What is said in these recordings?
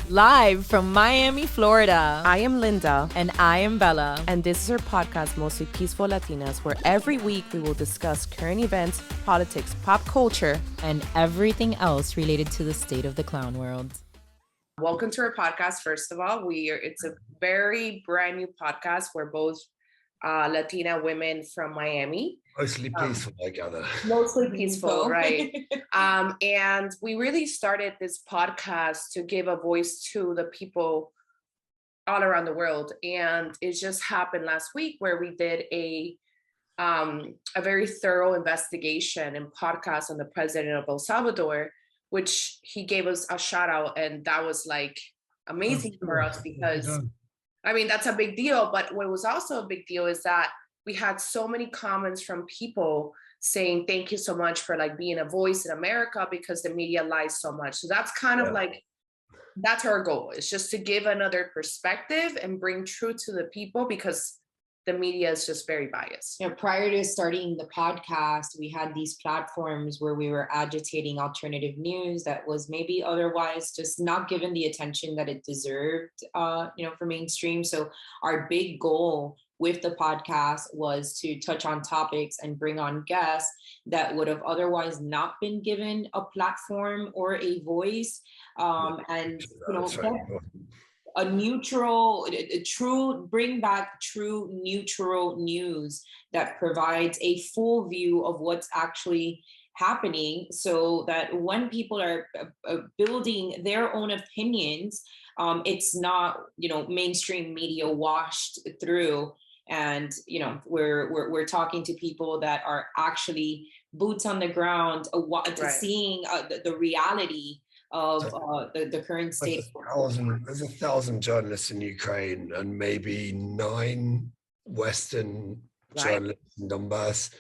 Live from Miami, Florida. I am Linda. And I am Bella. And this is our podcast, Mostly Peaceful Latinas, where every week we will discuss current events, politics, pop culture, and everything else related to the state of the clown world. Welcome to our podcast. First of all, it's a very brand new podcast. We're both Latina women from Miami. Mostly peaceful, I gather. Mostly peaceful, right? And we really started this podcast to give a voice to the people all around the world. And it just happened last week where we did a very thorough investigation and podcast on the president of El Salvador, which he gave us a shout out. And that was like amazing for us because, I mean, that's a big deal. But what was also a big deal is that we had so many comments from people saying, thank you so much for like being a voice in America because the media lies so much. So that's kind of like, that's our goal. It's just to give another perspective and bring truth to the people because the media is just very biased. You know, prior to starting the podcast, we had these platforms where we were agitating alternative news that was maybe otherwise just not given the attention that it deserved, for mainstream. So our big goal with the podcast was to touch on topics and bring on guests that would have otherwise not been given a platform or a voice. Bring back true neutral news that provides a full view of what's actually happening so that when people are building their own opinions, it's not, mainstream media washed through. And, we're talking to people that are actually boots on the ground, seeing the reality of the current state. There's 1,000 journalists in Ukraine and maybe 9 Western journalists in Donbass.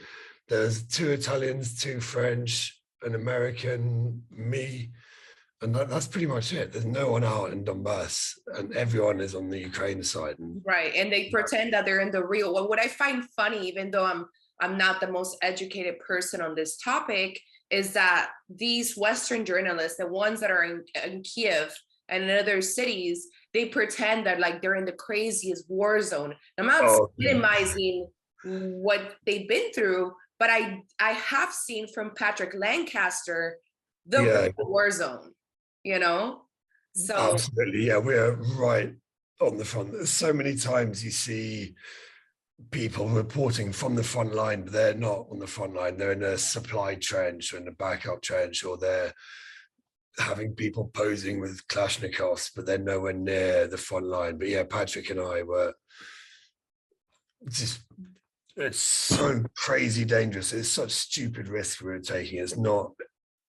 There's 2 Italians, 2 French, an American, me, and that's pretty much it. There's no one out in Donbass, and everyone is on the Ukraine side. Right, and they pretend that they're in the real. Well, what I find funny, even though I'm not the most educated person on this topic, is that these Western journalists, the ones that are in Kiev and in other cities, they pretend that like they're in the craziest war zone. I'm not minimizing what they've been through, but I have seen from Patrick Lancaster the war zone, So absolutely, yeah, we're right on the front. There's so many times you see people reporting from the front line, but they're not on the front line. They're in a supply trench or in a backup trench, or they're having people posing with Kalashnikovs, but they're nowhere near the front line. But yeah, Patrick and I were just, it's so crazy dangerous. It's such stupid risk we were taking. It's not,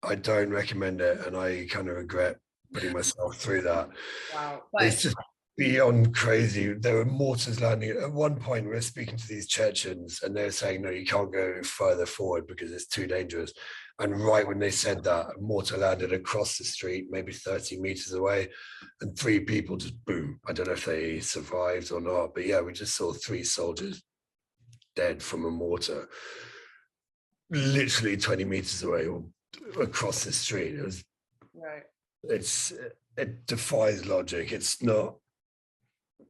I don't recommend it. And I kind of regret putting myself through that. Wow. It's just beyond crazy. There were mortars landing. At one point, we were speaking to these Chechens and they were saying, no, you can't go further forward because it's too dangerous. And right when they said that, a mortar landed across the street, maybe 30 meters away, and 3 people just boom. I don't know if they survived or not, but yeah, we just saw 3 soldiers dead from a mortar, literally 20 meters away or across the street. It was right. It defies logic. It's not.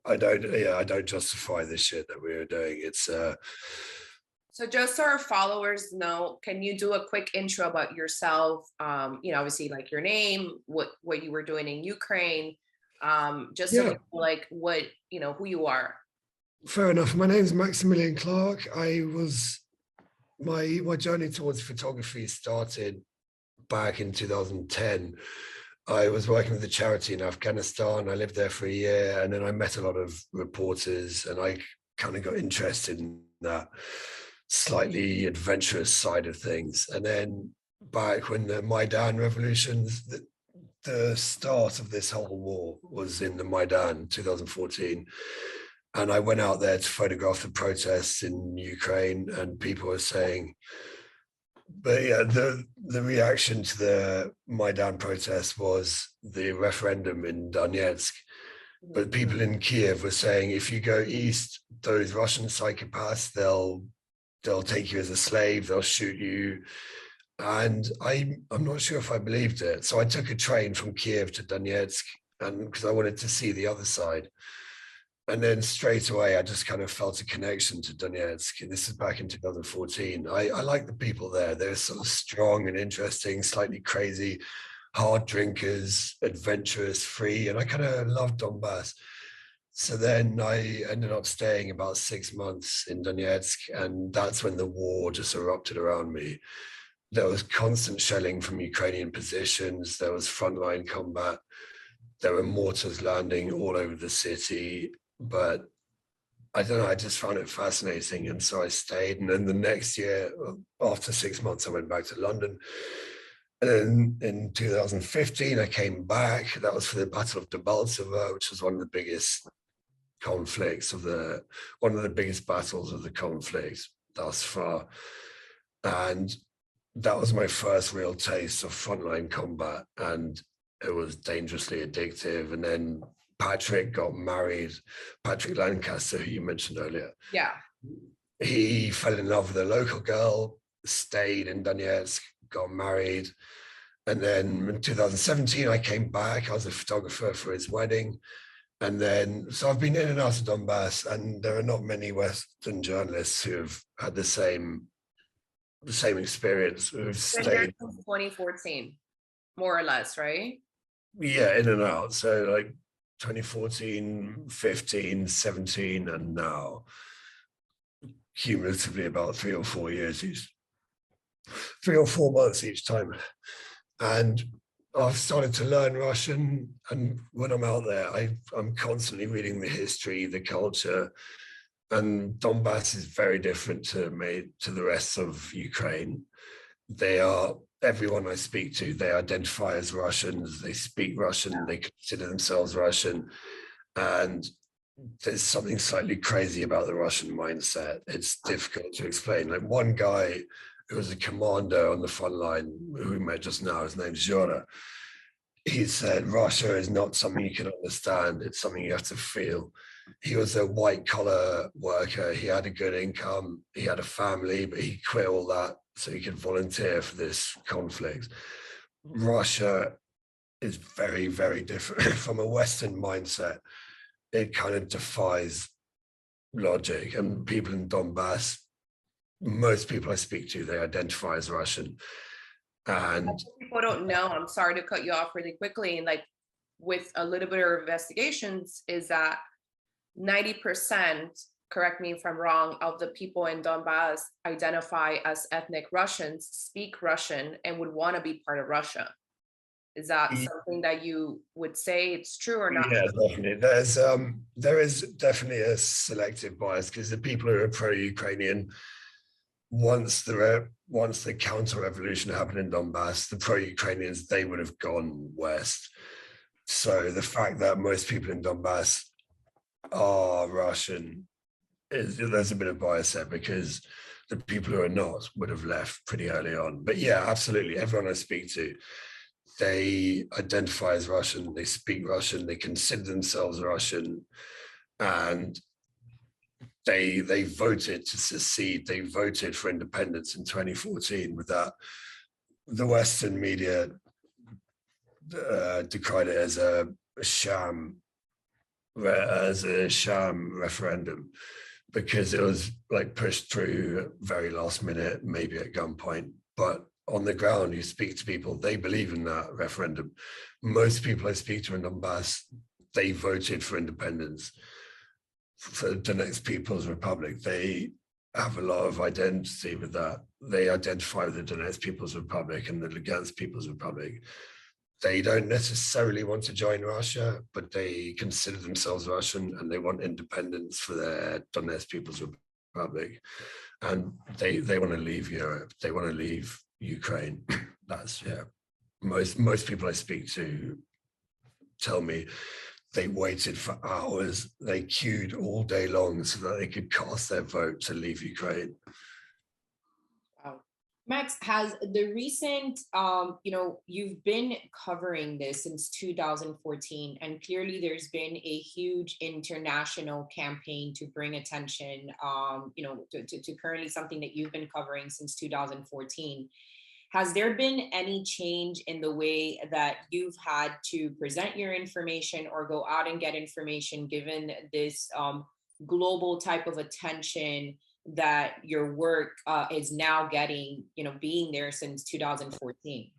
I don't justify this shit that we were doing. It's So just so our followers know, can you do a quick intro about yourself? Obviously like your name, what you were doing in Ukraine, just so like what, who you are. Fair enough. My name is Max Clarke. My journey towards photography started back in 2010. I was working with a charity in Afghanistan. I lived there for a year, and then I met a lot of reporters, and I kind of got interested in that slightly adventurous side of things. And then back when the Maidan revolutions, the start of this whole war was in the Maidan 2014. And I went out there to photograph the protests in Ukraine, and people were saying, but yeah, the reaction to the Maidan protest was the referendum in Donetsk. But people in Kiev were saying, if you go east, those Russian psychopaths, they'll take you as a slave, they'll shoot you. And I'm not sure if I believed it. So I took a train from Kiev to Donetsk, and because I wanted to see the other side. And then straight away, I just kind of felt a connection to Donetsk. This is back in 2014. I like the people there. They're sort of strong and interesting, slightly crazy, hard drinkers, adventurous, free. And I kind of loved Donbass. So then I ended up staying about 6 months in Donetsk. And that's when the war just erupted around me. There was constant shelling from Ukrainian positions. There was frontline combat. There were mortars landing all over the city. But I don't know, I just found it fascinating. And so I stayed. And then the next year, after 6 months, I went back to London. And then in 2015, I came back. That was for the Battle of Debaltseve, which was one of the biggest conflicts one of the biggest battles of the conflict thus far. And that was my first real taste of frontline combat. And it was dangerously addictive. And then Patrick got married, Patrick Lancaster, who you mentioned earlier. Yeah. He fell in love with a local girl, stayed in Donetsk, got married. And then in 2017, I came back. I was a photographer for his wedding. And then, so I've been in and out of Donbass, and there are not many Western journalists who have had the same experience, who've stayed. 2014, more or less, right? Yeah, in and out. So like 2014, 15, 17, and now cumulatively about 3 or 4 years each, 3 or 4 months each time. And I've started to learn Russian. And when I'm out there, I'm constantly reading the history, the culture. And Donbass is very different to the rest of Ukraine. Everyone I speak to, they identify as Russians, they speak Russian, they consider themselves Russian. And there's something slightly crazy about the Russian mindset. It's difficult to explain. Like one guy who was a commander on the front line, who we met just now, his name's Zhora. He said, Russia is not something you can understand, it's something you have to feel. He was a white collar worker. He had a good income. He had a family, but he quit all that so he could volunteer for this conflict. Russia is very, very different from a Western mindset. It kind of defies logic. And people in Donbass, most people I speak to, they identify as Russian. And people don't know, I'm sorry to cut you off really quickly, and like with a little bit of investigations, is that 90%, correct me if I'm wrong, of the people in Donbass identify as ethnic Russians, speak Russian, and would want to be part of Russia. Is that something that you would say it's true or not? Yeah, definitely. There is definitely a selective bias, because the people who are pro-Ukrainian, once the counter-revolution happened in Donbass, the pro-Ukrainians, they would have gone west. So the fact that most people in Donbass are Russian, there's a bit of bias there, because the people who are not would have left pretty early on. But yeah, absolutely. Everyone I speak to, they identify as Russian, they speak Russian, they consider themselves Russian, and they voted to secede. They voted for independence in 2014. With that, the Western media decried it as a sham referendum, because it was like pushed through very last minute, maybe at gunpoint. But on the ground, you speak to people, they believe in that referendum. Most people I speak to in Donbass, they voted for independence, for the Donetsk People's Republic. They have a lot of identity with that. They identify with the Donetsk People's Republic and the Lugansk People's Republic. They don't necessarily want to join Russia, but they consider themselves Russian, and they want independence for their Donetsk People's Republic. And they want to leave Europe. They want to leave Ukraine. That's, yeah. Most people I speak to tell me they waited for hours. They queued all day long so that they could cast their vote to leave Ukraine. Max, has the recent, you've been covering this since 2014, and clearly there's been a huge international campaign to bring attention, to currently something that you've been covering since 2014. Has there been any change in the way that you've had to present your information or go out and get information, given this global type of attention that your work is now getting, being there since 2014?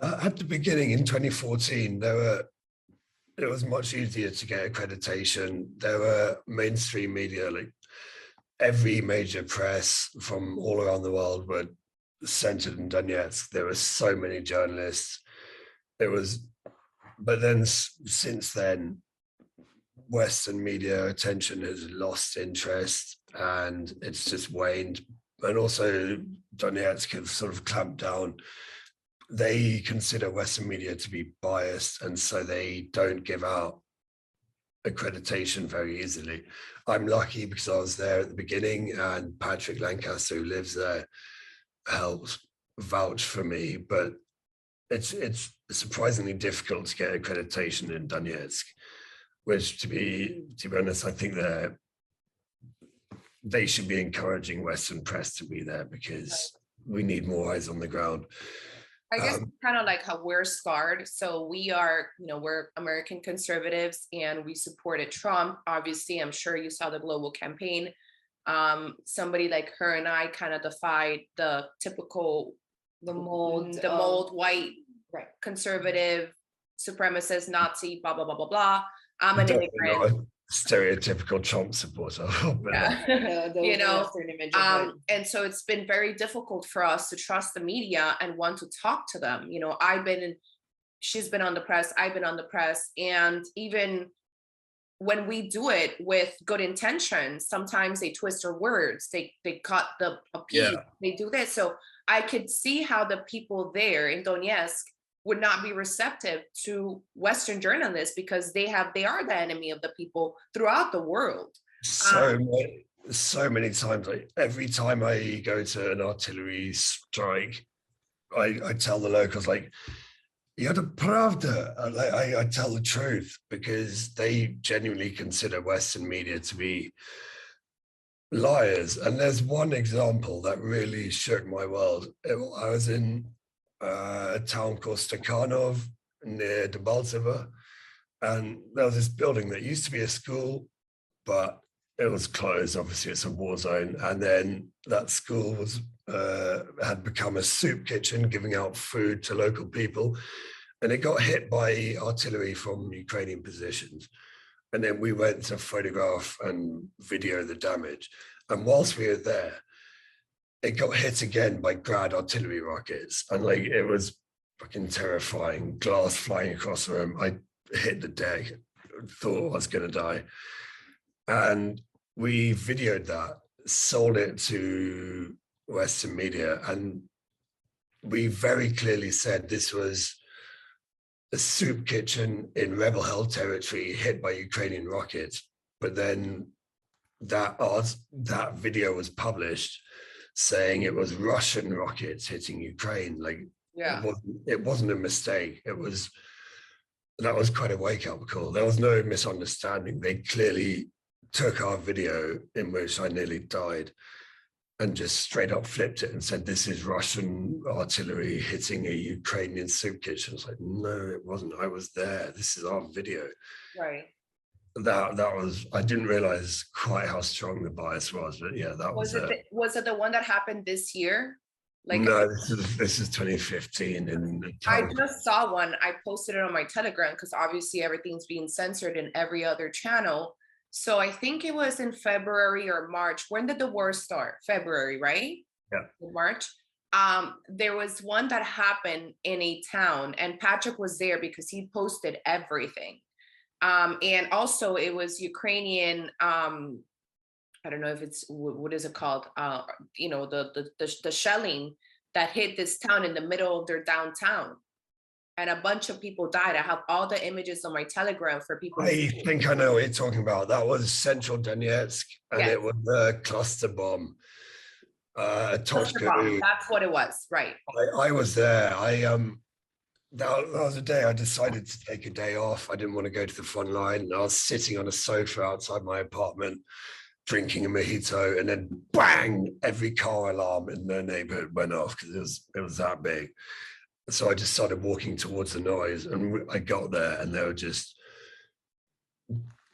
At the beginning in 2014, it was much easier to get accreditation. There were mainstream media, like every major press from all around the world were centered in Donetsk. There were so many journalists. But then since then, Western media attention has lost interest and it's just waned. And also Donetsk have sort of clamped down. They consider Western media to be biased, and so they don't give out accreditation very easily. I'm lucky because I was there at the beginning, and Patrick Lancaster, who lives there, helps vouch for me. But it's surprisingly difficult to get accreditation in Donetsk, which, to be honest, I think they should be encouraging Western press to be there, because we need more eyes on the ground. I guess kind of like how we're scarred. So we are, we're American conservatives and we supported Trump. Obviously, I'm sure you saw the global campaign. Somebody like her and I kind of defied the typical, the mold white, right, conservative, supremacist, Nazi, blah, blah, blah, blah, blah. I'm an immigrant. Stereotypical Trump supporter. And so it's been very difficult for us to trust the media and want to talk to them. She's been on the press, I've been on the press, and even when we do it with good intentions, sometimes they twist our words, they cut the appeal, they do this. So I could see how the people there in Donetsk would not be receptive to Western journalists, because they are the enemy of the people throughout the world. So many times, like every time I go to an artillery strike, I tell the locals, like, "Yada pravda," I tell the truth, because they genuinely consider Western media to be liars. And there's one example that really shook my world. I was in a town called Stakhanov near Debaltseve, and there was this building that used to be a school, but it was closed. Obviously, it's a war zone. And then that school had become a soup kitchen, giving out food to local people, and it got hit by artillery from Ukrainian positions. And then we went to photograph and video the damage. And whilst we were there, it got hit again by Grad artillery rockets. And like, it was fucking terrifying. Glass flying across the room. I hit the deck, thought I was gonna die. And we videoed that, sold it to Western media, and we very clearly said this was a soup kitchen in rebel-held territory hit by Ukrainian rockets. But then that video was published saying it was Russian rockets hitting Ukraine. Like, it wasn't a mistake. That was quite a wake-up call. There was no misunderstanding. They clearly took our video in which I nearly died and just straight up flipped it and said, "This is Russian artillery hitting a Ukrainian soup kitchen." It's like, no, it wasn't. I was there. This is our video. Right. That was, I didn't realize quite how strong the bias was, but yeah, that was it. Was it the one that happened this year? Like, no, this is 2015. I just saw one. I posted it on my Telegram, because obviously everything's being censored in every other channel. So I think it was in February or March. When did the war start? February, right? Yeah. March. There was one that happened in a town, and Patrick was there because he posted everything. And also it was Ukrainian, I don't know if it's, what is it called? The shelling that hit this town in the middle of their downtown. And a bunch of people died. I have all the images on my Telegram for people. I think I know what you're talking about. That was central Donetsk, and it was a cluster bomb. That's what it was, right? I was there. That was a day I decided to take a day off. I didn't want to go to the front line. I was sitting on a sofa outside my apartment, drinking a mojito, and then bang, every car alarm in the neighborhood went off because it was that big. So I just started walking towards the noise, and I got there, and there were just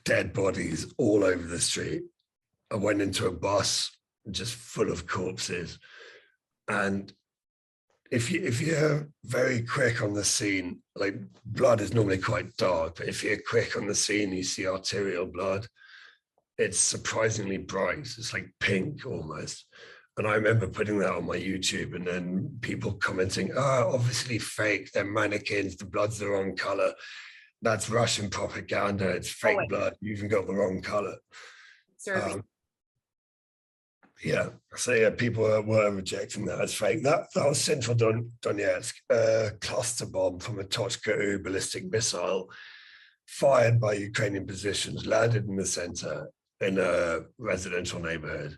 dead bodies all over the street. I went into a bus just full of corpses, and if you're very quick on the scene, like blood is normally quite dark, but if you're quick on the scene, you see arterial blood. It's surprisingly bright. It's like pink almost. And I remember putting that on my YouTube, and then people commenting, "Oh, obviously fake. They're mannequins. The blood's the wrong color. That's Russian propaganda. It's fake blood. You even got the wrong color." Yeah, so yeah, people were rejecting that as fake. That was central Donetsk, a cluster bomb from a Tochka-U ballistic missile fired by Ukrainian positions, landed in the center in a residential neighborhood.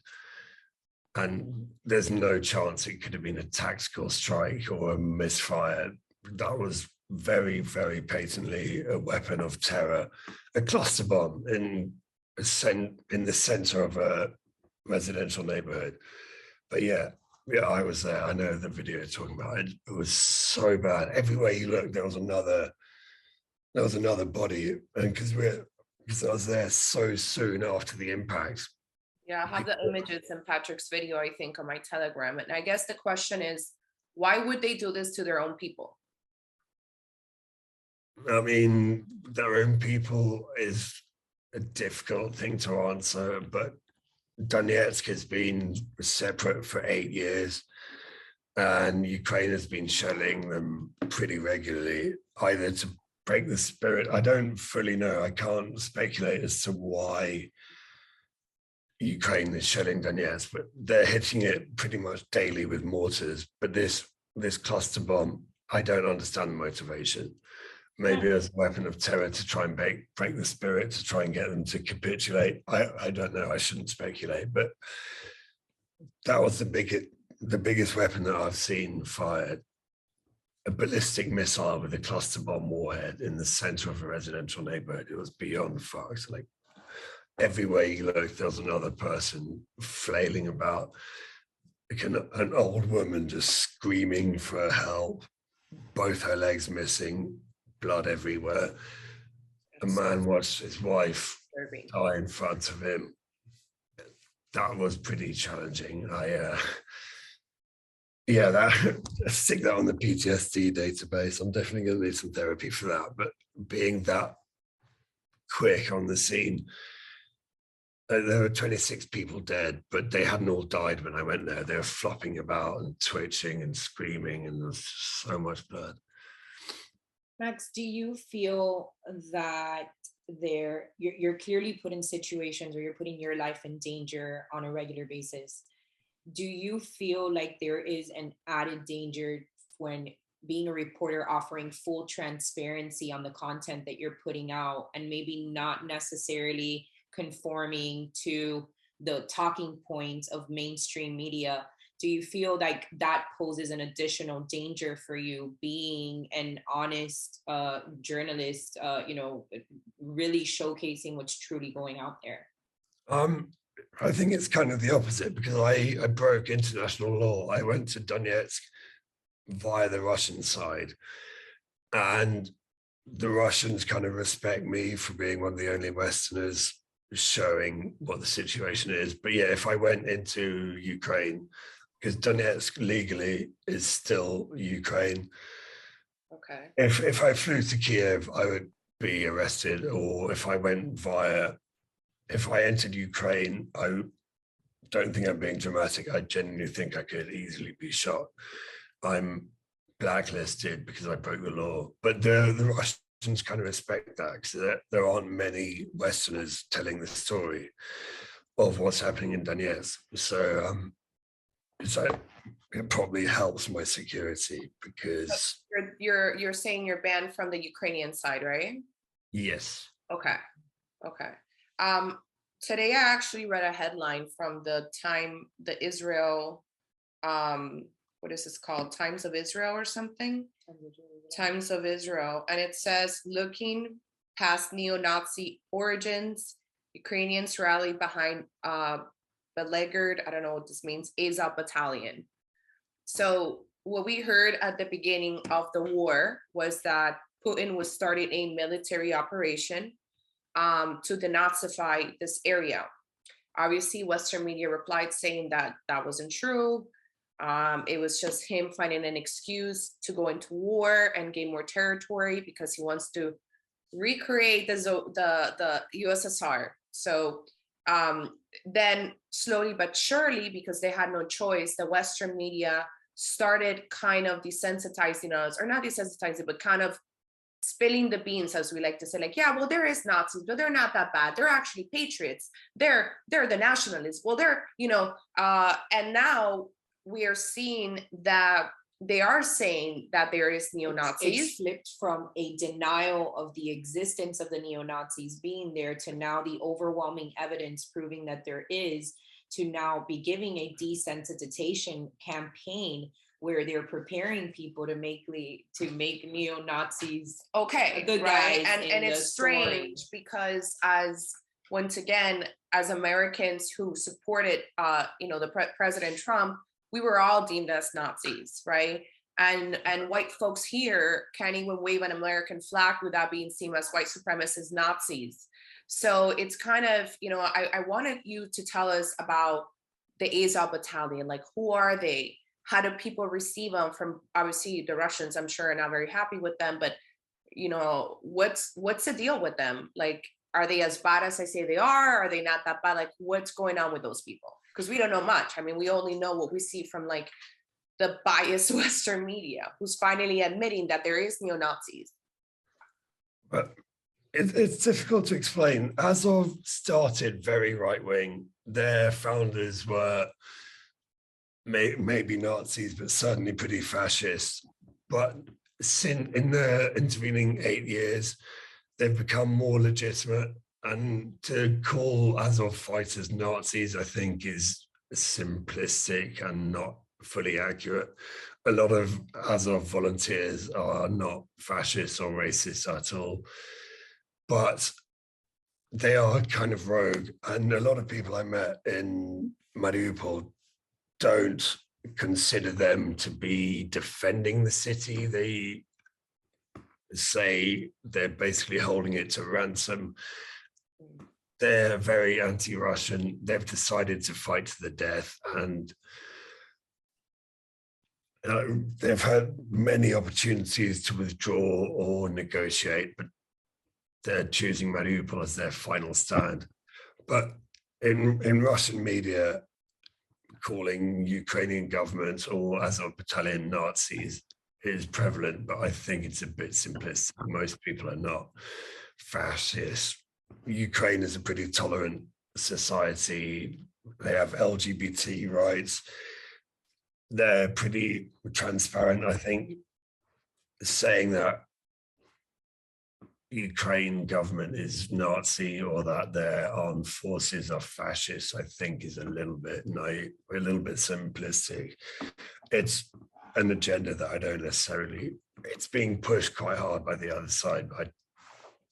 And there's no chance it could have been a tactical strike or a misfire. That was very, very patently a weapon of terror, a cluster bomb in the center of a residential neighborhood. But yeah, I was there. I know the video you're talking about. It was so bad. Everywhere you looked, there was another body, and because I was there so soon after the impact. Yeah, I have the images in Patrick's video, I think, on my Telegram. And I guess the question is, why would they do this to their own people? I mean, their own people is a difficult thing to answer, but Donetsk has been separate for 8 years, and Ukraine has been shelling them pretty regularly, either to break the spirit. I don't fully know. I can't speculate as to why Ukraine is shelling Donetsk, but they're hitting it pretty much daily with mortars. But this cluster bomb, I don't understand the motivation. Maybe as a weapon of terror to try and break the spirit, to try and get them to capitulate. I don't know. I shouldn't speculate, but that was the biggest weapon that I've seen fired. A ballistic missile with a cluster bomb warhead in the center of a residential neighborhood. It was beyond fucked. Like everywhere you look, there was another person flailing about, like an old woman just screaming for help, both her legs missing, blood everywhere. A man watched his wife die in front of him. That was pretty challenging. Stick that on the PTSD database. I'm definitely going to need some therapy for that. But being that quick on the scene, there were 26 people dead, but they hadn't all died when I went there. They were flopping about and twitching and screaming, and there was so much blood. Max, do you feel that you're clearly put in situations where you're putting your life in danger on a regular basis? Do you feel like there is an added danger when being a reporter, offering full transparency on the content that you're putting out, and maybe not necessarily conforming to the talking points of mainstream media? Do you feel like that poses an additional danger for you, being an honest journalist, really showcasing what's truly going out there? I think it's kind of the opposite, because I broke international law. I went to Donetsk via the Russian side, and the Russians kind of respect me for being one of the only Westerners showing what the situation is. But yeah, if I went into Ukraine, because Donetsk legally is still Ukraine. Okay. If I flew to Kiev, I would be arrested, or if I entered Ukraine, I don't think I'm being dramatic. I genuinely think I could easily be shot. I'm blacklisted because I broke the law. But the Russians kind of respect that, because there aren't many Westerners telling the story of what's happening in Donetsk. So it probably helps my security, because you're saying you're banned from the Ukrainian side, right? yes. Okay. Today I actually read a headline from the Israel, what is this called? Times of Israel or something? Times of Israel. And it says, looking past neo-Nazi origins, Ukrainians rallied behind beleaguered, I don't know what this means, Azov battalion. So what we heard at the beginning of the war was that Putin was starting a military operation to denazify this area. Obviously, Western media replied saying that that wasn't true. It was just him finding an excuse to go into war and gain more territory because he wants to recreate the USSR. So then slowly but surely, because they had no choice, the Western media started kind of desensitizing us, or not desensitizing, but kind of spilling the beans, as we like to say, like, yeah, well, there is Nazis, but they're not that bad. They're actually patriots. They're the nationalists. Well, they're, and now we are seeing that they are saying that there is neo-Nazis. It's flipped from a denial of the existence of the neo-Nazis being there to now the overwhelming evidence proving that there is, to now be giving a desensitization campaign where they're preparing people to make neo-Nazis okay, good right? guys. And it's strange because once again, as Americans who supported President Trump, we were all deemed as Nazis, right? And white folks here can't even wave an American flag without being seen as white supremacist Nazis. So it's kind of, I wanted you to tell us about the Azov battalion. Like, who are they? How do people receive them? From obviously the Russians, I'm sure, are not very happy with them, but what's the deal with them? Like, are they as bad as I say they are? Are they not that bad? Like, what's going on with those people? Because we don't know much. I mean, we only know what we see from like the biased Western media, who's finally admitting that there is neo-Nazis. But it's difficult to explain. Azov started very right-wing. Their founders were maybe Nazis, but certainly pretty fascist. But in the intervening 8 years, they've become more legitimate. And to call Azov fighters Nazis, I think, is simplistic and not fully accurate. A lot of Azov volunteers are not fascist or racist at all, but they are kind of rogue. And a lot of people I met in Mariupol don't consider them to be defending the city. They say they're basically holding it to ransom. They're very anti-Russian. They've decided to fight to the death, and they've had many opportunities to withdraw or negotiate, but they're choosing Mariupol as their final stand. But in Russian media, calling Ukrainian government or Azov battalion Nazis is prevalent, but I think it's a bit simplistic. Most people are not fascist. Ukraine is a pretty tolerant society. They have LGBT rights. They're pretty transparent, I think. Saying that Ukraine government is Nazi or that their armed forces are fascist, I think is a little bit naive, a little bit simplistic. It's an agenda that I don't necessarily, it's being pushed quite hard by the other side, but I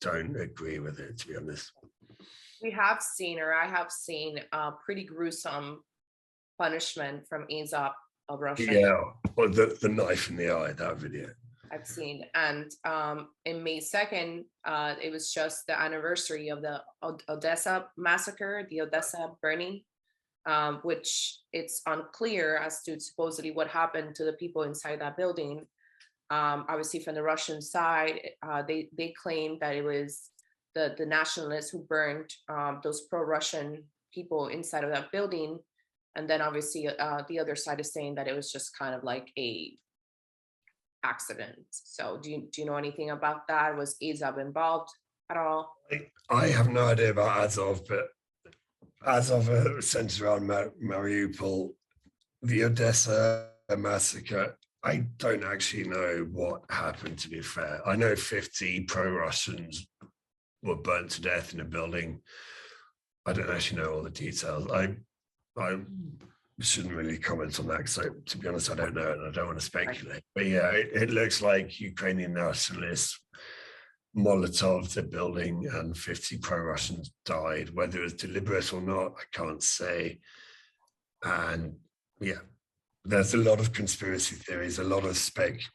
don't agree with it, to be honest. I have seen pretty gruesome punishment from Azov of Russia. Yeah, or the knife in the eye, that video. I've seen. And in May 2nd, it was just the anniversary of the Odessa massacre, the Odessa burning, which it's unclear as to supposedly what happened to the people inside that building. Obviously, from the Russian side, they claim that it was the nationalists who burned those pro-Russian people inside of that building. And then obviously the other side is saying that it was just kind of like a accident. So do you know anything about that? Was Azov involved at all? I have no idea about Azov, but Azov centers around Mariupol, the Odessa massacre. I don't actually know what happened, to be fair. I know 50 pro-Russians were burnt to death in a building. I don't actually know all the details. I shouldn't really comment on that because, to be honest, I don't know and I don't want to speculate. But yeah, it looks like Ukrainian nationalists Molotov the building and 50 pro-Russians died. Whether it was deliberate or not, I can't say. And yeah, there's a lot of conspiracy theories, a lot of speculation.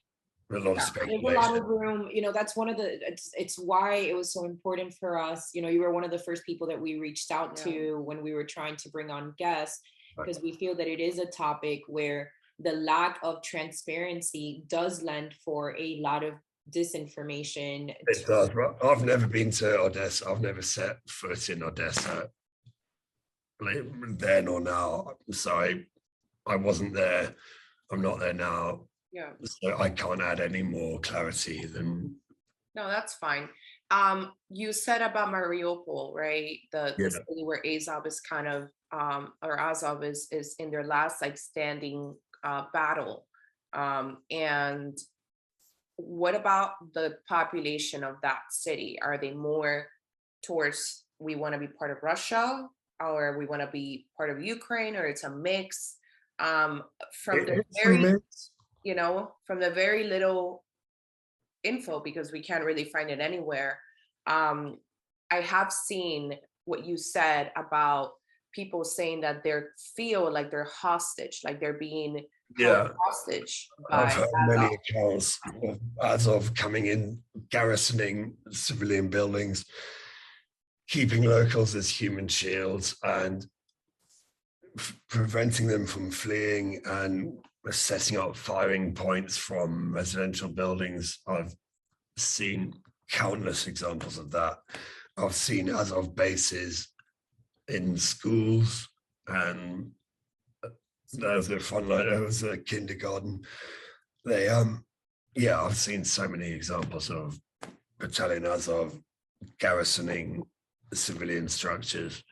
There's a lot of room, that's one of the, it's why it was so important for us. You were one of the first people that we reached out to when we were trying to bring on guests, because we feel that it is a topic where the lack of transparency does lend for a lot of disinformation. It does. I've never been to Odessa. I've never set foot in Odessa, like, then or now. So I wasn't there. I'm not there now. Yeah. So I can't add any more clarity than. No, that's fine. You said about Mariupol, right? The city where Azov is kind of, or Azov is in their last like standing battle. And what about the population of that city? Are they more towards we want to be part of Russia, or we want to be part of Ukraine, or it's a mix? From the very little info, because we can't really find it anywhere. I have seen what you said about people saying that they feel like they're hostage, like they're being held hostage. I've heard many accounts of Azov coming in, garrisoning civilian buildings, keeping locals as human shields, and preventing them from fleeing, and setting up firing points from residential buildings. I've seen countless examples of that. I've seen Azov bases in schools, and there was a frontline, there was a kindergarten. I've seen so many examples of battalion Azov garrisoning civilian structures.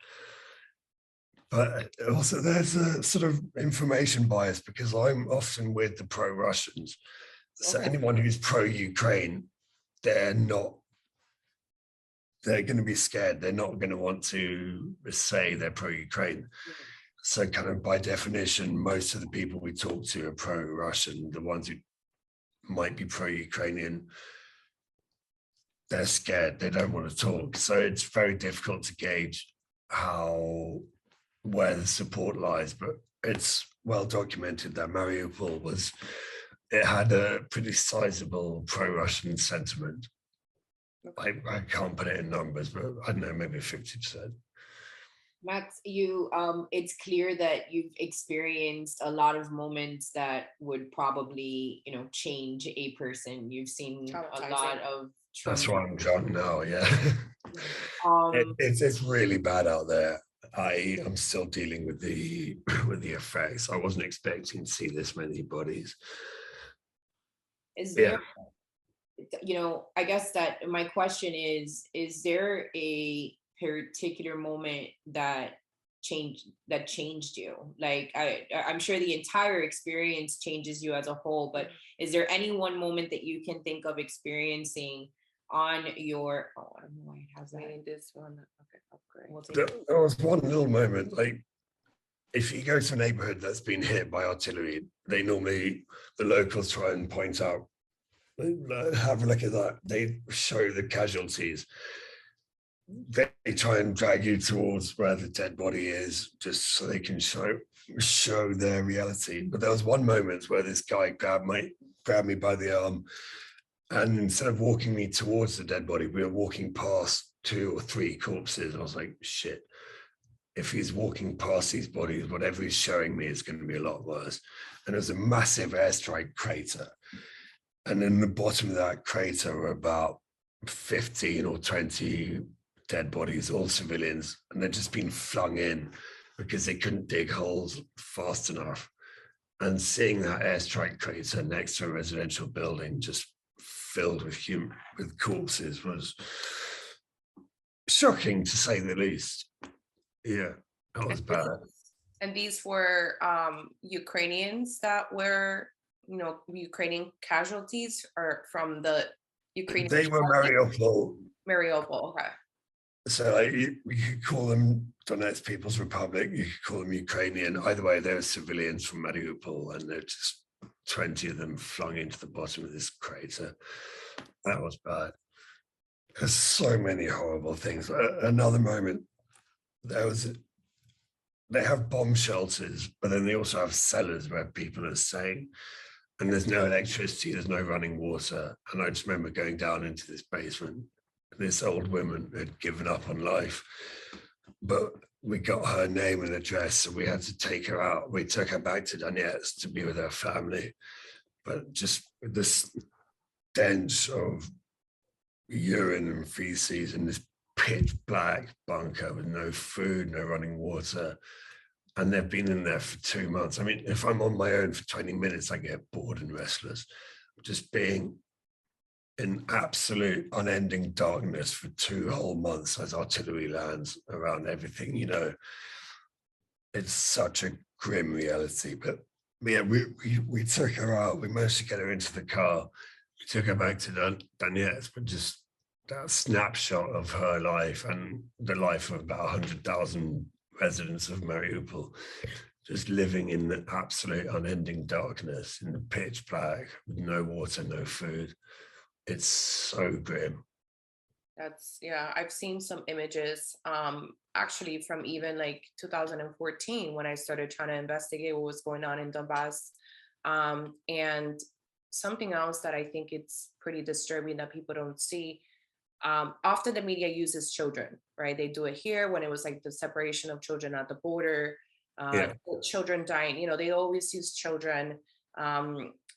But also there's a sort of information bias, because I'm often with the pro-Russians. So anyone who's pro-Ukraine, they're going to be scared. They're not going to want to say they're pro-Ukraine. So kind of by definition, most of the people we talk to are pro-Russian. The ones who might be pro-Ukrainian, they're scared. They don't want to talk. So it's very difficult to gauge where the support lies. But it's well documented that Mariupol had a pretty sizable pro-Russian sentiment. I can't put it in numbers, but I don't know, maybe 50%. Max, it's clear that you've experienced a lot of moments that would probably, change a person. You've seen a lot of trauma. That's why I'm drunk now, yeah. It's really bad out there. I am still dealing with the effects. I wasn't expecting to see this many bodies. Is there, I guess that my question is there a particular moment that changed you? Like, I'm sure the entire experience changes you as a whole, but is there any one moment that you can think of experiencing on your, I don't know why it has that. This one, okay, upgrade. There was one little moment, like, if you go to a neighborhood that's been hit by artillery, the locals try and point out, have a look at that. They show the casualties. They try and drag you towards where the dead body is, just so they can show their reality. But there was one moment where this guy grabbed me by the arm, and instead of walking me towards the dead body, we were walking past 2 or 3 corpses. I was like, shit. If he's walking past these bodies, whatever he's showing me is going to be a lot worse. And there's a massive airstrike crater. And in the bottom of that crater were about 15 or 20 dead bodies, all civilians. And they'd just been flung in because they couldn't dig holes fast enough. And seeing that airstrike crater next to a residential building just filled with corpses was shocking, to say the least. Yeah, that was bad. And these were Ukrainians that were, Ukrainian casualties, or from the Ukrainian? They were Mariupol. Mariupol, okay. So you could call them Donetsk People's Republic, you could call them Ukrainian. Either way, they were civilians from Mariupol, and they're just 20 of them flung into the bottom of this crater. That was bad. There's so many horrible things. Another moment, they have bomb shelters, but then they also have cellars where people are staying, and there's no electricity, there's no running water. And I just remember going down into this basement. This old woman had given up on life, but we got her name and address, so we had to take her out. We took her back to Donetsk to be with her family, but just this stench of urine and feces in this pitch black bunker with no food, no running water. And they've been in there for 2 months. I mean, if I'm on my own for 20 minutes, I get bored and restless. Just being in absolute unending darkness for 2 whole months as artillery lands around everything, it's such a grim reality. But yeah, we took her out. We managed to get her into the car. We took her back to Donetsk, but just that snapshot of her life and the life of about 100,000 residents of Mariupol, just living in the absolute unending darkness, in the pitch black, with no water, no food. It's so grim. I've seen some images, actually from even like 2014 when I started trying to investigate what was going on in Donbass. And something else that I think it's pretty disturbing that people don't see. Often the media uses children, right? They do it here when it was like the separation of children at the border, children dying, they always use children.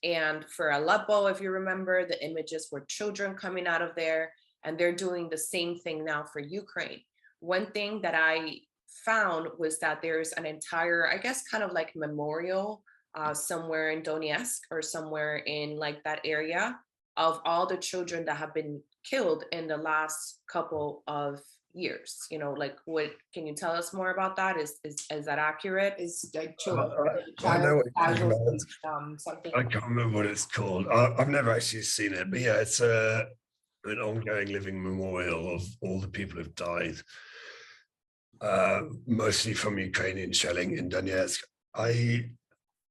And for Aleppo, if you remember, the images were children coming out of there, and they're doing the same thing now for Ukraine. One thing that I found was that there's an entire, I guess, kind of like memorial somewhere in Donetsk or somewhere in like that area of all the children that have been killed in the last couple of years. Like, what can you tell us more about that? Is that accurate? Is like I know what you're talking about. Something. I can't remember what it's called. I've never actually seen it, but yeah, it's an ongoing living memorial of all the people who've died, mostly from Ukrainian shelling in Donetsk.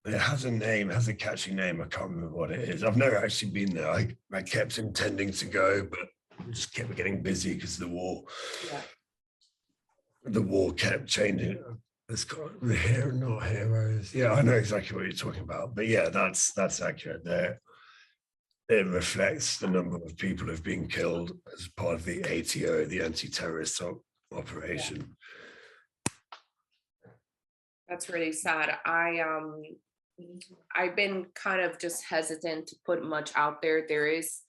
It has a name, has a catchy name. I can't remember what it is. I've never actually been there. I kept intending to go, but just kept getting busy because the war. Yeah. The war kept changing. It's got the hero, not heroes. Yeah, I know exactly what you're talking about. But yeah, that's accurate there. It reflects the number of people who've been killed as part of the ATO, the anti-terrorist operation. That's really sad. I've been kind of just hesitant to put much out there. There is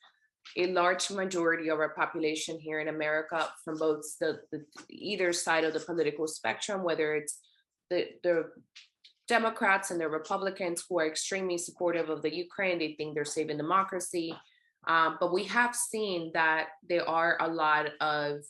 a large majority of our population here in America from both the either side of the political spectrum, whether it's the Democrats and the Republicans who are extremely supportive of the Ukraine. They think they're saving democracy. But we have seen that there are a lot of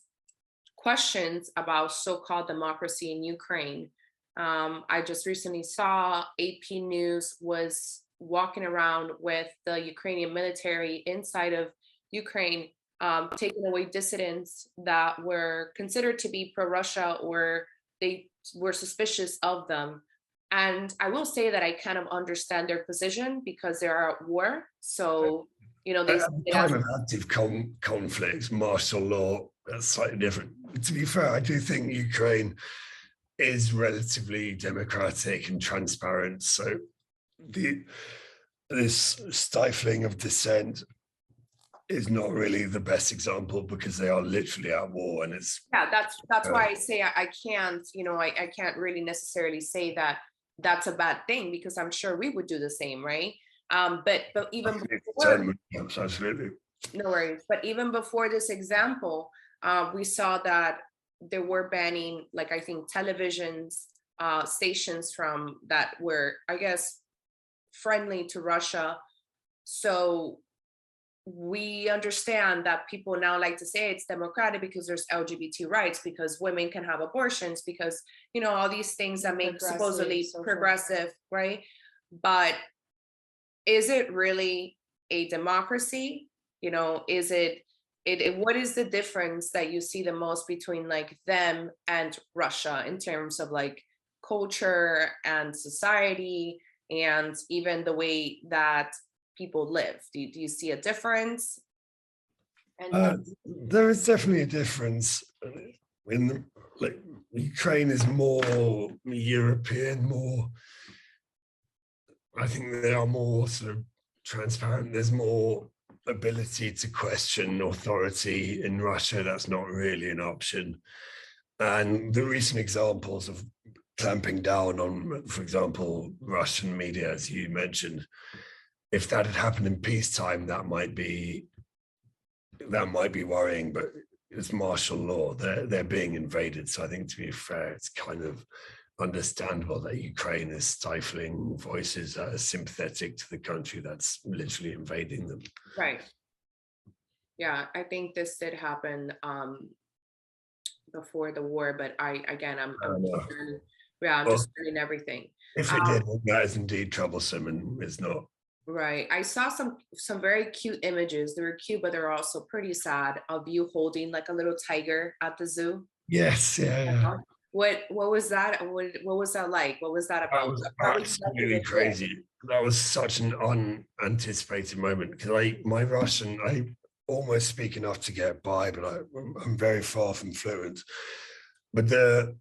questions about so-called democracy in Ukraine. I just recently saw AP News was walking around with the Ukrainian military inside of Ukraine, taking away dissidents that were considered to be pro-Russia or they were suspicious of them. And I will say that I kind of understand their position because they are at war. So, they kind of active conflicts, martial law, that's slightly different. To be fair, I do think Ukraine is relatively democratic and transparent. So this stifling of dissent is not really the best example because they are literally at war, and it's that's why I say I can't I can't really necessarily say that that's a bad thing because I'm sure we would do the same, right? But even before, absolutely, no worries. But even before this example, we saw that they were banning, like, I think televisions, stations from that were, I guess, friendly to Russia. So we understand that people now like to say it's democratic because there's LGBT rights, because women can have abortions, because, all these things that make supposedly progressive, right? But is it really a democracy? Is it what is the difference that you see the most between like them and Russia in terms of like culture and society and even the way that people live? Do you see a difference? And There is definitely a difference. In like Ukraine is more European, more. I think they are more sort of transparent. There's more ability to question authority. In Russia, that's not really an option. And the recent examples of clamping down on, for example, Russian media, as you mentioned, if that had happened in peacetime, that might be worrying, but it's martial law. They're being invaded. So I think, to be fair, it's kind of understandable that Ukraine is stifling voices that are sympathetic to the country that's literally invading them. Right. Yeah, I think this did happen before the war, but I'm concerned. Yeah, I'm just learning everything. If it did, that is indeed troublesome and is not. Right. I saw some very cute images. They were cute, but they're also pretty sad of you holding like a little tiger at the zoo. Yes, yeah. What was that? What was that like? What was that That about? was absolutely crazy. That was such an unanticipated moment because I almost speak enough to get by, but I'm very far from fluent. But the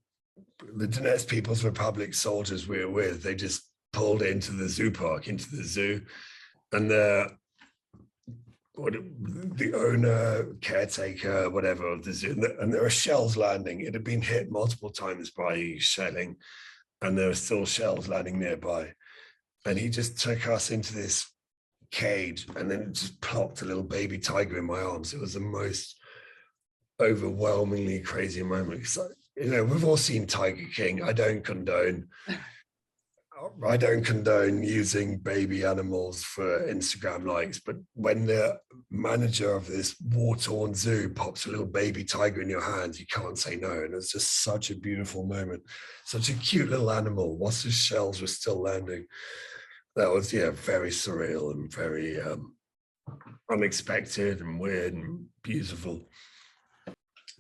Donetsk People's Republic soldiers we were with, they just pulled into the zoo, and the owner, caretaker, whatever of the zoo, and there were shells landing. It had been hit multiple times by shelling, and there were still shells landing nearby. And he just took us into this cage and then just plopped a little baby tiger in my arms. It was the most overwhelmingly crazy moment. Because, we've all seen Tiger King. I don't condone using baby animals for Instagram likes, but when the manager of this war-torn zoo pops a little baby tiger in your hands, you can't say no. And it's just such a beautiful moment. Such a cute little animal. Whilst the shells were still landing. That was, very surreal and very unexpected and weird and beautiful.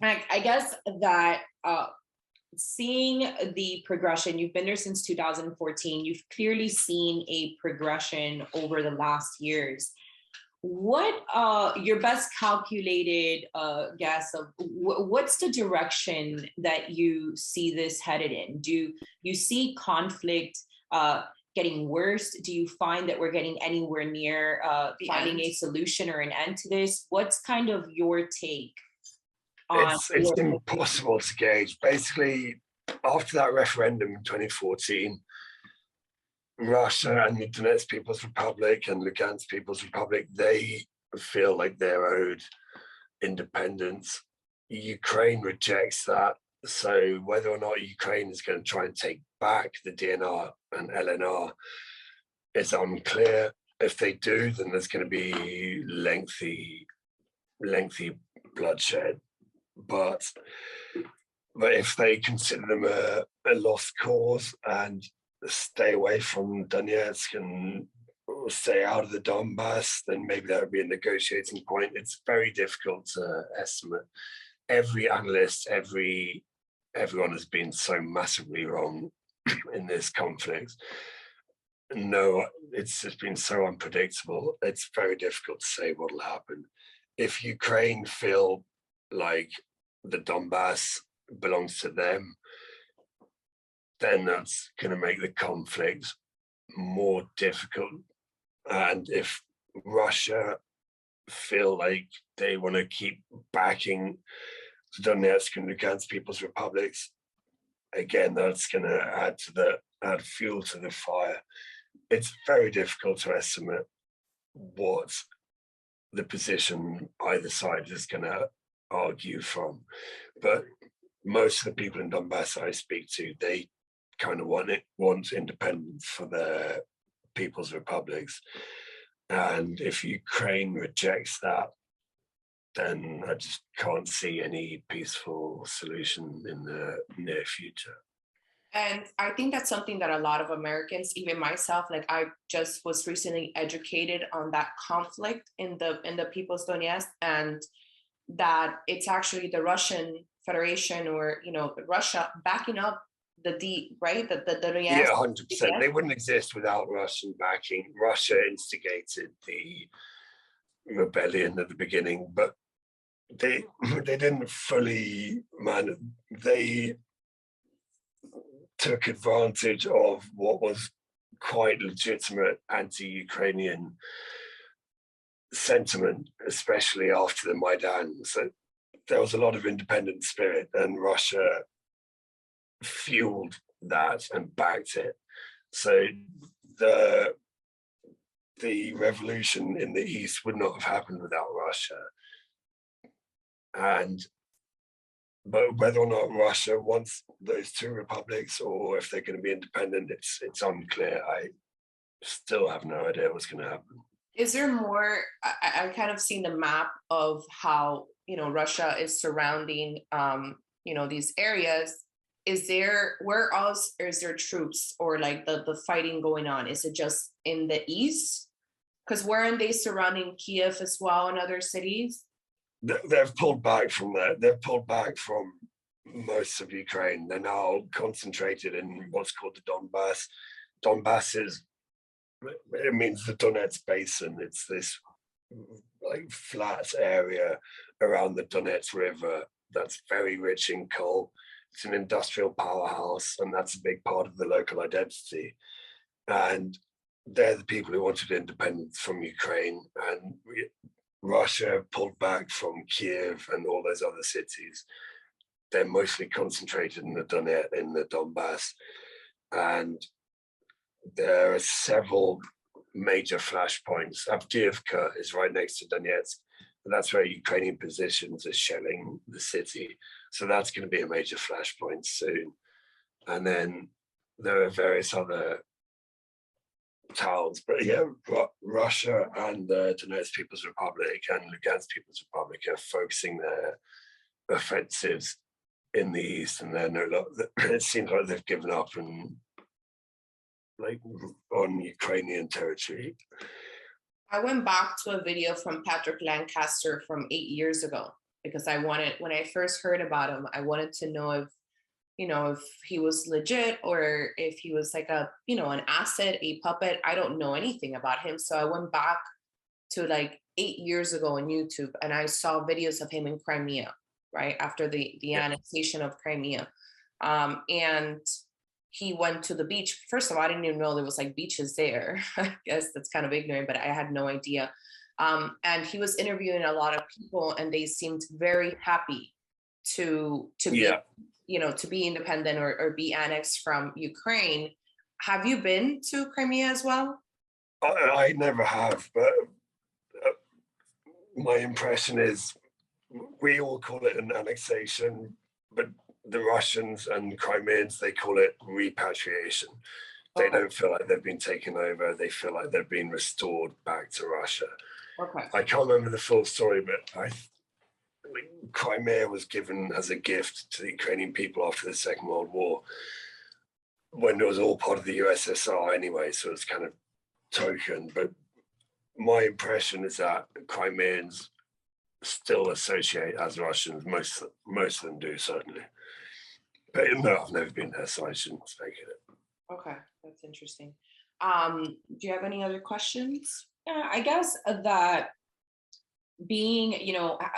I guess that seeing the progression, you've been there since 2014, you've clearly seen a progression over the last years. What your best calculated guess of what's the direction that you see this headed in? Do you see conflict getting worse? Do you find that we're getting anywhere near finding a solution or an end to this? What's kind of your take? It's impossible to gauge. Basically, after that referendum in 2014, Russia and the Donetsk People's Republic and Lugansk People's Republic, they feel like they're owed independence. Ukraine rejects that. So whether or not Ukraine is going to try and take back the DNR and LNR is unclear. If they do, then there's going to be lengthy bloodshed. But if they consider them a lost cause and stay away from Donetsk and stay out of the Donbass, then maybe that would be a negotiating point. It's very difficult to estimate. Every analyst, everyone has been so massively wrong in this conflict. No, it's just been so unpredictable. It's very difficult to say what will happen. If Ukraine feel like the Donbass belongs to them, then that's going to make the conflict more difficult. And if Russia feel like they want to keep backing the Donetsk and Lugansk People's Republics, again, that's going to add fuel to the fire. It's very difficult to estimate what the position either side is going to argue from. But most of the people in Donbass I speak to, they kind of want independence for their people's republics. And if Ukraine rejects that, then I just can't see any peaceful solution in the near future. And I think that's something that a lot of Americans, even myself, like I just was recently educated on that conflict in the People's Donetsk, and that it's actually the Russian Federation or Russia backing up the Donetsk. Yeah, 100%. They wouldn't exist without Russian backing. Russia instigated the rebellion at the beginning, but they didn't fully they took advantage of what was quite legitimate anti-Ukrainian sentiment, especially after the Maidan. So there was a lot of independent spirit, and Russia fueled that and backed it. So the revolution in the East would not have happened without Russia. But whether or not Russia wants those two republics or if they're going to be independent, it's unclear. I still have no idea what's going to happen. Is there more? I kind of seen the map of how, Russia is surrounding, these areas. Where else is there troops or like the fighting going on? Is it just in the east? Because weren't they surrounding Kiev as well and other cities? They've pulled back from there. They've pulled back from most of Ukraine. They're now concentrated in what's called the Donbass. Donbass it means the Donetsk basin. It's this like flat area around the Donetsk River that's very rich in coal. It's an industrial powerhouse, and that's a big part of the local identity. And they're the people who wanted independence from Ukraine, and Russia pulled back from Kiev and all those other cities. They're mostly concentrated in the Donbass, and there are several major flashpoints. Avdiivka is right next to Donetsk, and that's where Ukrainian positions are shelling the city. So that's going to be a major flashpoint soon. And then there are various other towns, but yeah, Russia and the Donetsk People's Republic and Lugansk People's Republic are focusing their offensives in the east, and they're no longer. It seems like they've given up and like on Ukrainian territory. I went back to a video from Patrick Lancaster from 8 years ago because when I first heard about him, I wanted to know if he was legit or if he was like an asset, a puppet. I don't know anything about him. So I went back to like 8 years ago on YouTube, and I saw videos of him in Crimea, right after the annexation of Crimea. And he went to the beach. First of all, I didn't even know there was like beaches there. I guess that's kind of ignorant, but I had no idea. And he was interviewing a lot of people, and they seemed very happy to be, to be independent or be annexed from Ukraine. Have you been to Crimea as well? I never have, but my impression is we all call it an annexation, but the Russians and Crimeans, they call it repatriation. They don't feel like they've been taken over. They feel like they've been restored back to Russia. Okay. I can't remember the full story, but Crimea was given as a gift to the Ukrainian people after the Second World War, when it was all part of the USSR anyway, so it's kind of token. But my impression is that Crimeans still associate as Russians. Most of them do, certainly. But no, I've never been there, so I shouldn't speculate. Okay, that's interesting. Do you have any other questions? Yeah, I guess that being,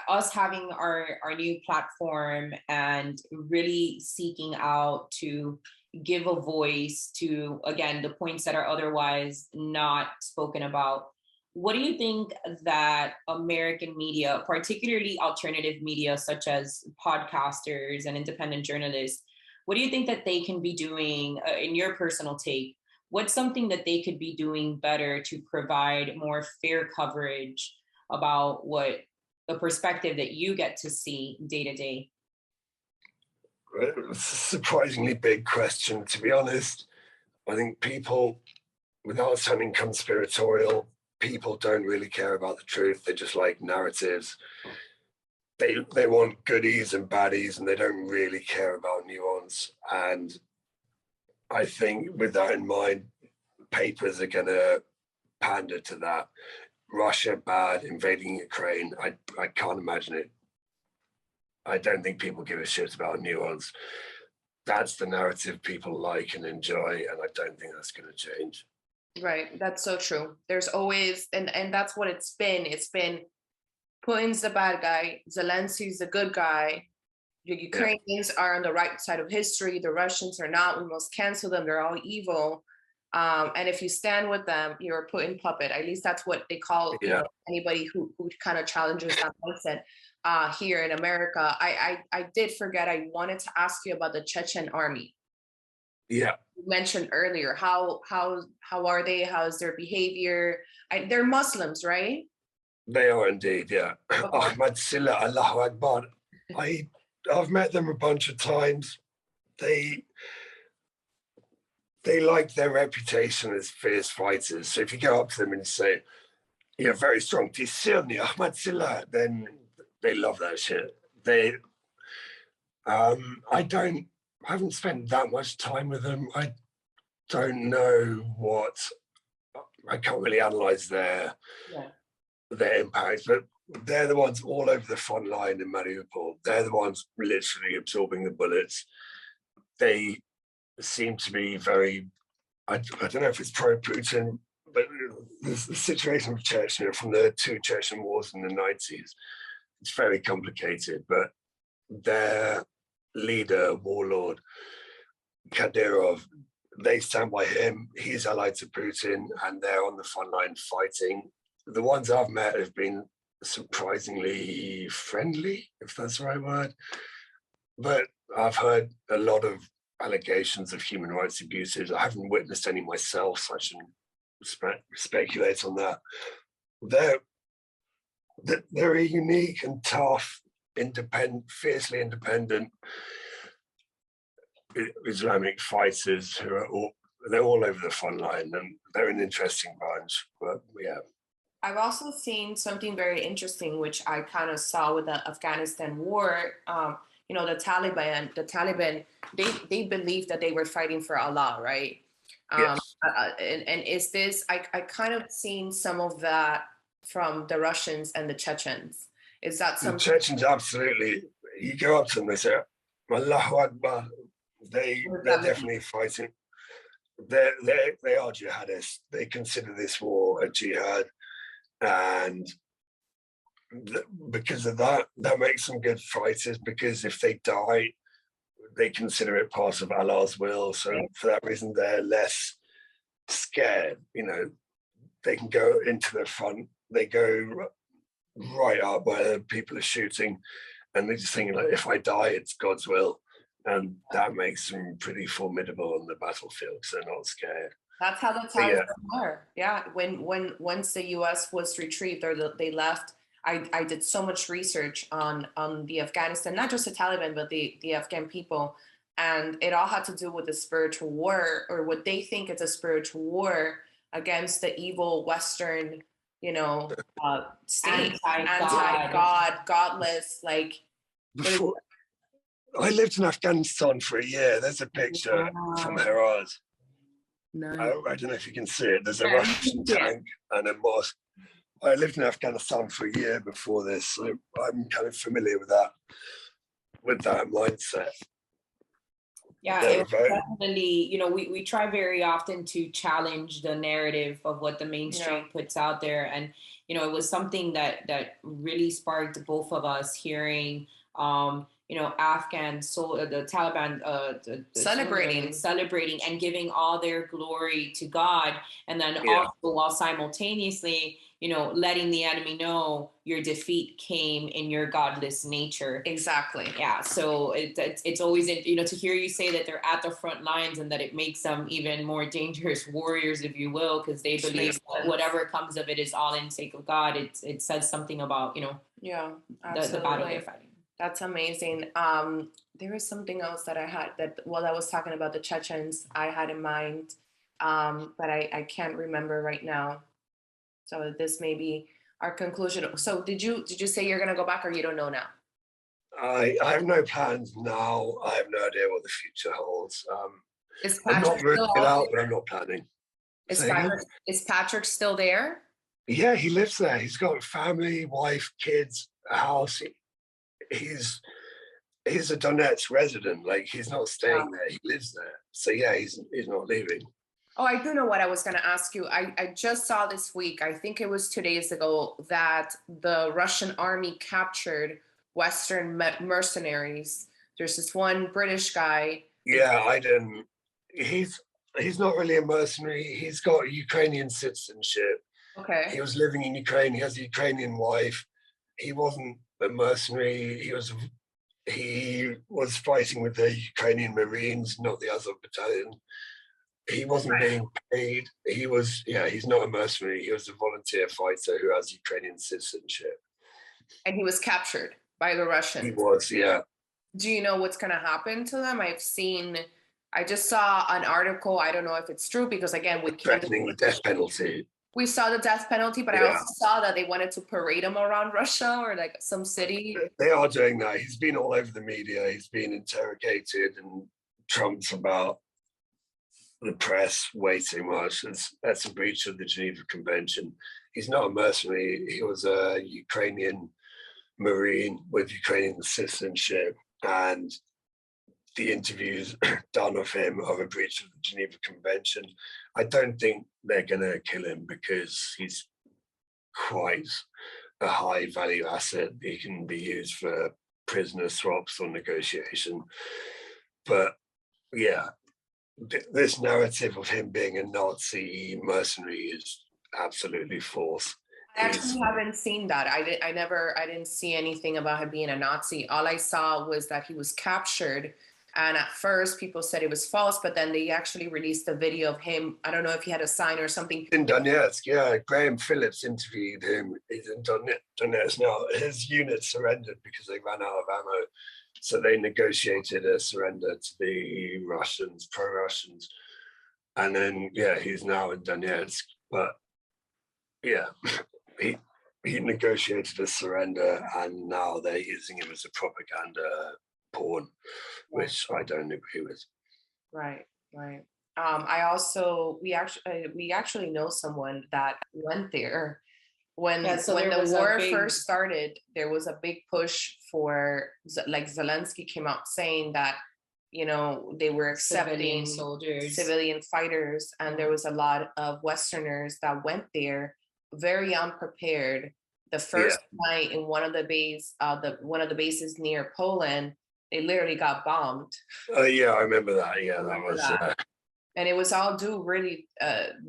us having our new platform and really seeking out to give a voice to, again, the points that are otherwise not spoken about. What do you think that American media, particularly alternative media, such as podcasters and independent journalists, what do you think that they can be doing, in your personal take? What's something that they could be doing better to provide more fair coverage about what the perspective that you get to see day to day? It's a surprisingly big question, to be honest. I think people, without sounding conspiratorial, people don't really care about the truth. They just like narratives. They want goodies and baddies, and they don't really care about nuance. And I think with that in mind, papers are going to pander to that. Russia bad, invading Ukraine. I can't imagine it. I don't think people give a shit about nuance. That's the narrative people like and enjoy, and I don't think that's going to change. Right, that's so true. There's always, and that's what it's been Putin's the bad guy, Zelensky's the good guy, the Ukrainians are on the right side of history, the Russians are not, we must cancel them, they're all evil. And if you stand with them, you're a Putin puppet. At least that's what they call anybody who kind of challenges that mindset here in America. I did forget, I wanted to ask you about the Chechen army. Yeah. You mentioned earlier, how are they? How's their behavior? They're Muslims, right? They are indeed, yeah. Ahmad Silla, Allahu Akbar. I've met them a bunch of times. They like their reputation as fierce fighters. So if you go up to them and say, you're very strong, Tisirni, Ahmad Silla, then they love that shit. I haven't spent that much time with them. I don't know I can't really analyze their impact, but they're the ones all over the front line in Mariupol. They're the ones literally absorbing the bullets. They seem to be very, I don't know if it's pro-Putin, but the situation with Chechnya from the 2 Chechen wars in the 90s, it's very complicated, but their leader, warlord, Kadyrov, they stand by him. He's allied to Putin and they're on the front line fighting. The ones I've met have been surprisingly friendly, if that's the right word. But I've heard a lot of allegations of human rights abuses. I haven't witnessed any myself, so I shouldn't speculate on that. They're a unique and tough, fiercely independent Islamic fighters who are they're all over the front line, and they're an interesting bunch. But yeah. I've also seen something very interesting, which I kind of saw with the Afghanistan war. The Taliban, they believed that they were fighting for Allah, right? Yes. And is this, I kind of seen some of that from the Russians and the Chechens. Is that something? The Chechens, absolutely. You go up to them, they say, Allahu Akbar. They're definitely fighting. They are jihadists. They consider this war a jihad. And because of that makes them good fighters, because if they die, they consider it part of Allah's will. So for that reason, they're less scared. They can go into the front, they go right up where people are shooting, and they're just thinking, like, if I die, it's God's will. And that makes them pretty formidable on the battlefield, because they're not scared. That's how the Taliban were. Yeah, once the U.S. was retrieved or they left, I did so much research on the Afghanistan, not just the Taliban, but the Afghan people, and it all had to do with the spiritual war, or what they think is a spiritual war against the evil Western, state, anti-God, godless, like. I lived in Afghanistan for a year. There's a picture from Herat. No. I don't know if you can see it. There's a Russian tank and a mosque. I lived in Afghanistan for a year before this, so I'm kind of familiar with that mindset. Yeah, it definitely, we try very often to challenge the narrative of what the mainstream puts out there. And, it was something that really sparked both of us hearing, Afghan the Taliban celebrating and giving all their glory to God, and then also while simultaneously, letting the enemy know your defeat came in your godless nature. Exactly. Yeah. So it's always, to hear you say that they're at the front lines and that it makes them even more dangerous warriors, if you will, because they believe that whatever comes of it is all in sake of God. It says something about, the battle they're fighting. That's amazing. There was something else that I had that while I was talking about the Chechens, I had in mind, but I can't remember right now. So this may be our conclusion. So did you say you're going to go back, or you don't know now? I have no plans now. I have no idea what the future holds. I'm not rooting it out, but I'm not planning. Is Patrick still there? Yeah, he lives there. He's got family, wife, kids, a house. He's a Donetsk resident. Like, he's not staying there. He lives there. So yeah, he's not leaving. Oh, I do know what I was going to ask you. I just saw this week, I think it was 2 days ago, that the Russian army captured Western mercenaries. There's this one British guy. Yeah, I didn't. He's not really a mercenary. He's got Ukrainian citizenship. Okay. He was living in Ukraine. He has a Ukrainian wife. He wasn't a mercenary. He was fighting with the Ukrainian Marines, not the Azov battalion. He wasn't being paid. He's not a mercenary. He was a volunteer fighter who has Ukrainian citizenship. And he was captured by the Russians. He was, yeah. Do you know what's going to happen to them? I just saw an article. I don't know if it's true because, again, threatening the death penalty. We saw the death penalty, but I also saw that they wanted to parade him around Russia or like some city. They are doing that. He's been all over the media. He's been interrogated and trumped about the press way too much. That's a breach of the Geneva Convention. He's not a mercenary. He was a Ukrainian Marine with Ukrainian citizenship, and the interviews done of him are a breach of the Geneva Convention. I don't think they're going to kill him because he's quite a high value asset. He can be used for prisoner swaps or negotiation. But yeah, this narrative of him being a Nazi mercenary is absolutely false. I actually haven't seen that. I didn't see anything about him being a Nazi. All I saw was that he was captured. And at first people said it was false, but then they actually released a video of him. I don't know if he had a sign or something. In Donetsk, yeah. Graham Phillips interviewed him. He's in Donetsk now. His unit surrendered because they ran out of ammo. So they negotiated a surrender to the Russians, pro-Russians. And then, yeah, he's now in Donetsk. But yeah, he negotiated a surrender, and now they're using him as a propaganda pawn, which I don't agree with. Right. We actually know someone that went there. When the war first started, there was a big push for, like, Zelensky came out saying that, they were accepting civilian fighters, and there was a lot of Westerners that went there very unprepared. The first night in one of the bases near Poland, they literally got bombed. Yeah, I remember that. Yeah, that was. And it was all due really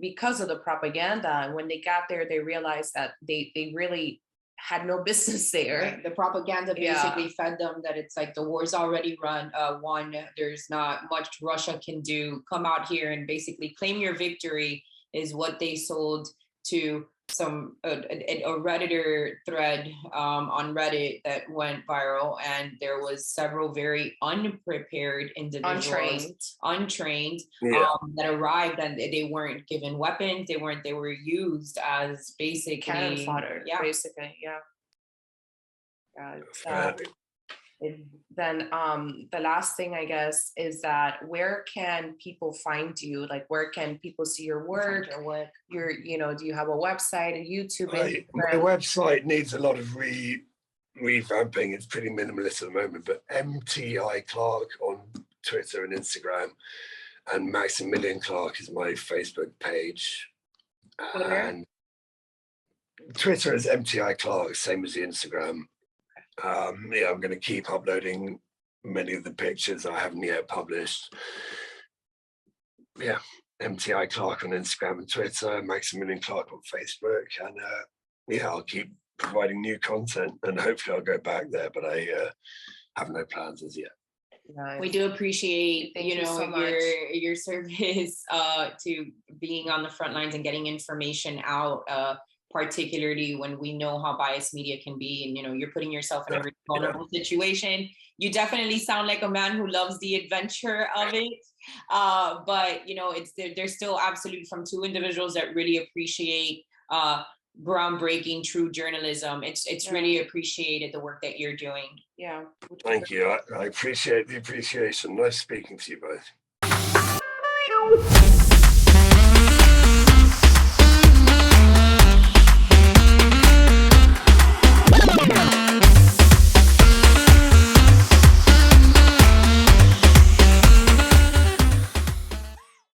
because of the propaganda. And when they got there, they realized that they really had no business there. Right. The propaganda basically fed them that it's like the war's already won. There's not much Russia can do. Come out here and basically claim your victory is what they sold to a Redditor thread on Reddit that went viral, and there was several very unprepared individuals, untrained, that arrived, and they weren't given weapons. They were used as basically cannon fodder. Yeah, basically, Then the last thing, I guess, is that where can people find you? Like, where can people see your work? Do you have a website, a YouTube? My website needs a lot of revamping. It's pretty minimalist at the moment, but MTI Clarke on Twitter and Instagram, and Maximilian Clarke is my Facebook page. And Twitter is MTI Clarke, same as the Instagram. I'm going to keep uploading many of the pictures I haven't yet published. MTI Clarke on Instagram and Twitter, Maximilian Clarke on Facebook, and I'll keep providing new content, and hopefully I'll go back there, but I have no plans as yet. Nice. We do appreciate your service to being on the front lines and getting information out, particularly when we know how biased media can be, and you're putting yourself in a very vulnerable situation. You definitely sound like a man who loves the adventure of it, but there's still absolutely from two individuals that really appreciate groundbreaking true journalism. It's really appreciated, the work that you're doing. Yeah, thank you. I appreciate the appreciation. Nice speaking to you both.